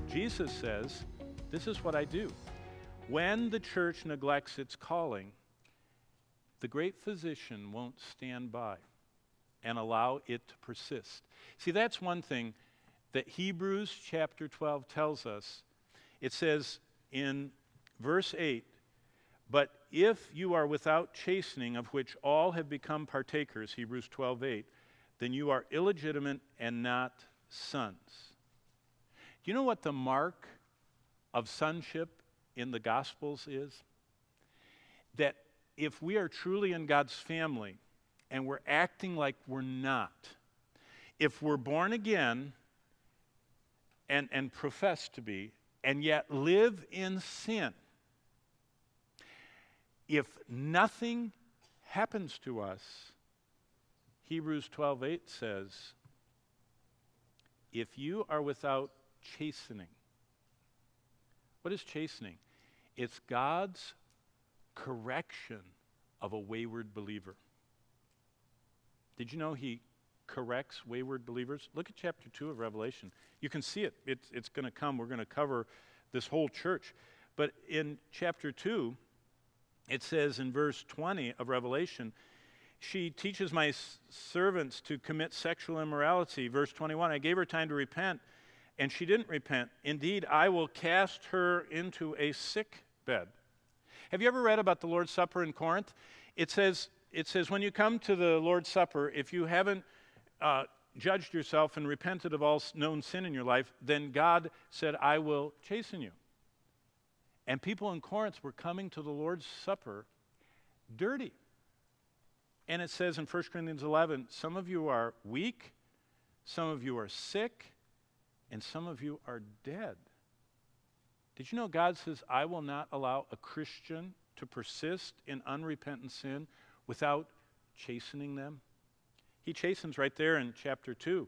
Jesus says, this is what I do. When the church neglects its calling, the great physician won't stand by and allow it to persist. See, that's one thing that Hebrews chapter 12 tells us. It says in verse 8, but if you are without chastening, of which all have become partakers, Hebrews 12:8, then you are illegitimate and not sons. Do you know what the mark of sonship in the Gospels is? That if we are truly in God's family and we're acting like we're not, if we're born again and profess to be, and yet live in sin, if nothing happens to us, Hebrews 12:8 says, if you are without chastening. What is chastening? It's God's correction of a wayward believer. Did you know he corrects wayward believers? Look at chapter 2 of Revelation. You can see it. It's going to come. We're going to cover this whole church. But in chapter 2, it says in verse 20 of Revelation, she teaches my servants to commit sexual immorality. Verse 21, I gave her time to repent, and she didn't repent. Indeed, I will cast her into a sick bed. Have you ever read about the Lord's Supper in Corinth? It says when you come to the Lord's Supper, if you haven't judged yourself and repented of all known sin in your life, then God said, I will chasten you. And people in Corinth were coming to the Lord's Supper dirty. And it says in 1 Corinthians 11, some of you are weak, some of you are sick, and some of you are dead. Did you know God says, I will not allow a Christian to persist in unrepentant sin without chastening them? He chastens right there in chapter 2.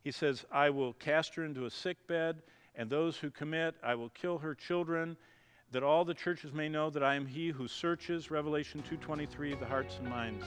He says, I will cast her into a sick bed, and those who commit, I will kill her children, that all the churches may know that I am he who searches, Revelation 2:23, the hearts and minds.